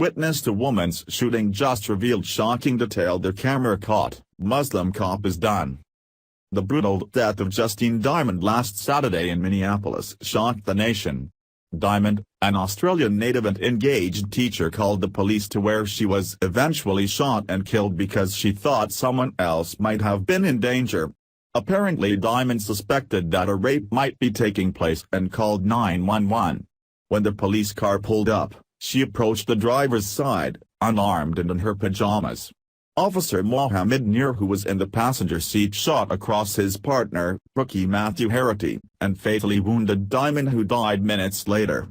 witnessed a woman's shooting just revealed shocking detail their camera caught. Muslim cop is done. The brutal death of Justine Diamond last Saturday in Minneapolis shocked the nation. Diamond, an Australian native and engaged teacher, called the police to where she was eventually shot and killed because she thought someone else might have been in danger. Apparently Diamond suspected that a rape might be taking place and called 911. When the police car pulled up, she approached the driver's side, unarmed and in her pajamas. Officer Mohammed Nur, who was in the passenger seat, shot across his partner, rookie Matthew Harity, and fatally wounded Diamond, who died minutes later.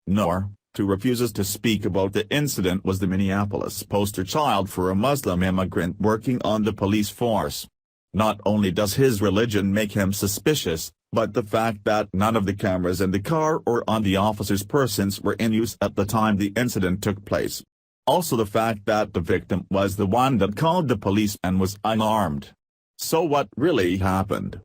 Nur, who refuses to speak about the incident, was the Minneapolis poster child for a Muslim immigrant working on the police force. Not only does his religion make him suspicious, but the fact that none of the cameras in the car or on the officer's persons were in use at the time the incident took place. Also the fact that the victim was the one that called the police and was unarmed. So what really happened?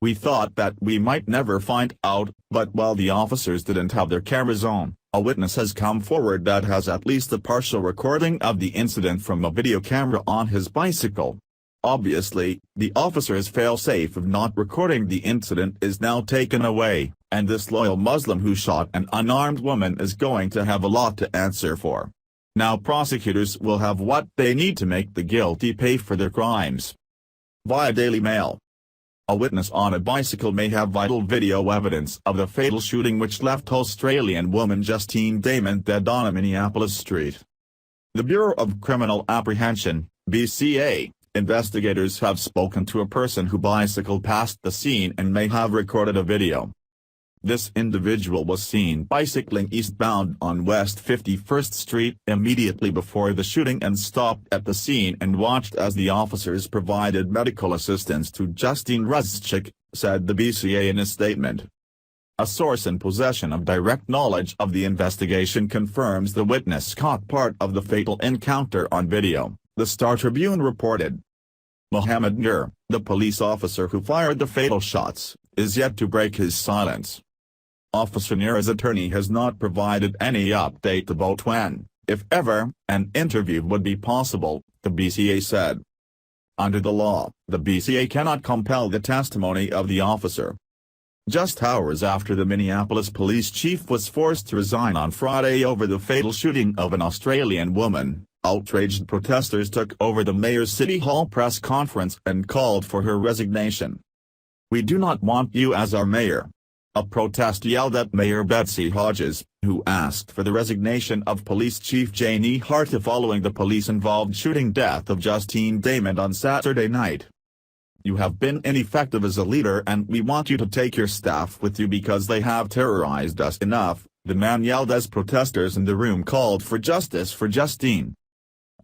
We thought that we might never find out, but while the officers didn't have their cameras on, a witness has come forward that has at least a partial recording of the incident from a video camera on his bicycle. Obviously, the officer's fail-safe of not recording the incident is now taken away, and this loyal Muslim who shot an unarmed woman is going to have a lot to answer for. Now prosecutors will have what they need to make the guilty pay for their crimes. Via Daily Mail. A witness on a bicycle may have vital video evidence of the fatal shooting which left Australian woman Justine Diamond dead on a Minneapolis street. The Bureau of Criminal Apprehension, BCA, investigators have spoken to a person who bicycled past the scene and may have recorded a video. This individual was seen bicycling eastbound on West 51st Street immediately before the shooting and stopped at the scene and watched as the officers provided medical assistance to Justine Ruzchik, said the BCA in a statement. A source in possession of direct knowledge of the investigation confirms the witness caught part of the fatal encounter on video, the Star Tribune reported. Mohammed Nur, the police officer who fired the fatal shots, is yet to break his silence. Officer Nur's attorney has not provided any update about when, if ever, an interview would be possible, the BCA said. Under the law, the BCA cannot compel the testimony of the officer. Just hours after the Minneapolis police chief was forced to resign on Friday over the fatal shooting of an Australian woman, outraged protesters took over the mayor's City Hall press conference and called for her resignation. "We do not want you as our mayor," a protest yelled at Mayor Betsy Hodges, who asked for the resignation of Police Chief Janie Harty following the police-involved shooting death of Justine Diamond on Saturday night. "You have been ineffective as a leader and we want you to take your staff with you because they have terrorized us enough," the man yelled as protesters in the room called for justice for Justine.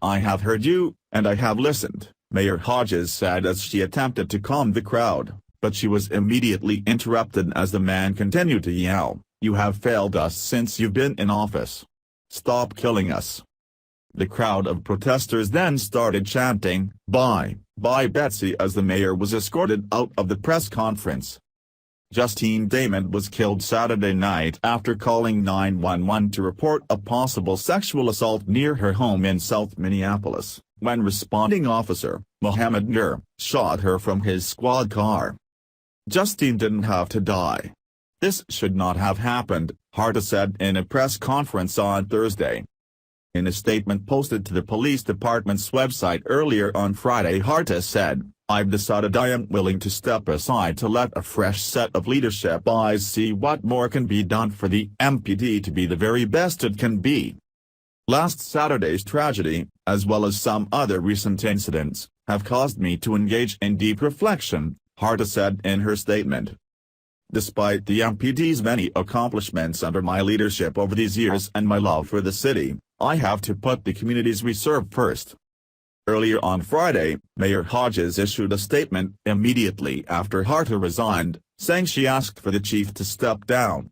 "I have heard you, and I have listened," Mayor Hodges said as she attempted to calm the crowd, but she was immediately interrupted as the man continued to yell, "You have failed us since you've been in office. Stop killing us." The crowd of protesters then started chanting, "Bye, bye Betsy," as the mayor was escorted out of the press conference. Justine Diamond was killed Saturday night after calling 911 to report a possible sexual assault near her home in South Minneapolis, when responding officer, Mohammed Nur, shot her from his squad car. "Justine didn't have to die. This should not have happened," Harty said in a press conference on Thursday. In a statement posted to the police department's website earlier on Friday, Harty said, "I've decided I am willing to step aside to let a fresh set of leadership eyes see what more can be done for the MPD to be the very best it can be." Last Saturday's tragedy, as well as some other recent incidents, have caused me to engage in deep reflection, Harty said in her statement. "Despite the MPD's many accomplishments under my leadership over these years and my love for the city, I have to put the communities we serve first." Earlier on Friday, Mayor Hodges issued a statement immediately after Harty resigned, saying she asked for the chief to step down.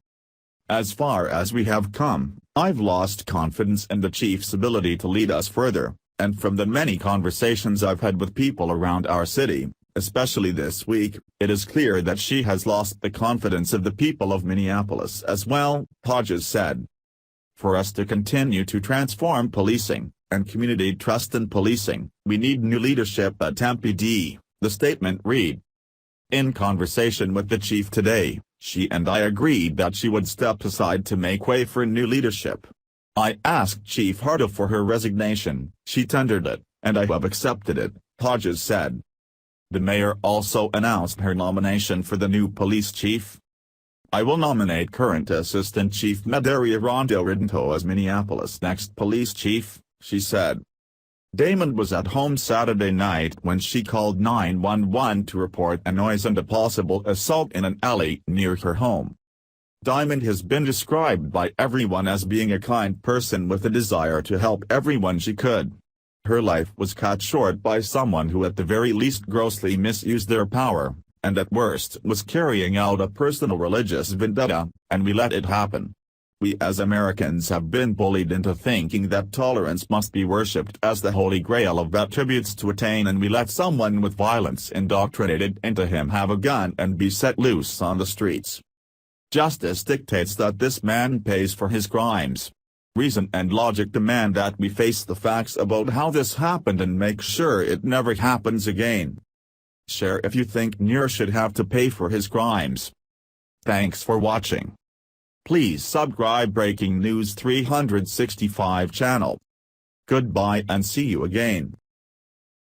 "As far as we have come, I've lost confidence in the chief's ability to lead us further, and from the many conversations I've had with people around our city, especially this week, it is clear that she has lost the confidence of the people of Minneapolis as well," Hodges said. For us to continue to transform policing, and community trust in policing, we need new leadership at MPD, the statement read. In conversation with the chief today, she and I agreed that she would step aside to make way for new leadership. I asked Chief Hardo for her resignation, she tendered it, and I have accepted it, Hodges said. The mayor also announced her nomination for the new police chief. I will nominate current Assistant Chief Medaria Rondo Redento as Minneapolis' next police chief, she said. Damond was at home Saturday night when she called 911 to report a noise and a possible assault in an alley near her home. Diamond has been described by everyone as being a kind person with a desire to help everyone she could. Her life was cut short by someone who at the very least grossly misused their power, and at worst was carrying out a personal religious vendetta, and we let it happen. We as Americans have been bullied into thinking that tolerance must be worshipped as the holy grail of attributes to attain, and we let someone with violence indoctrinated into him have a gun and be set loose on the streets. Justice dictates that this man pays for his crimes. Reason and logic demand that we face the facts about how this happened and make sure it never happens again. Share if you think Nir should have to pay for his crimes. Thanks for watching. Please subscribe Breaking News 365 channel. Goodbye and see you again.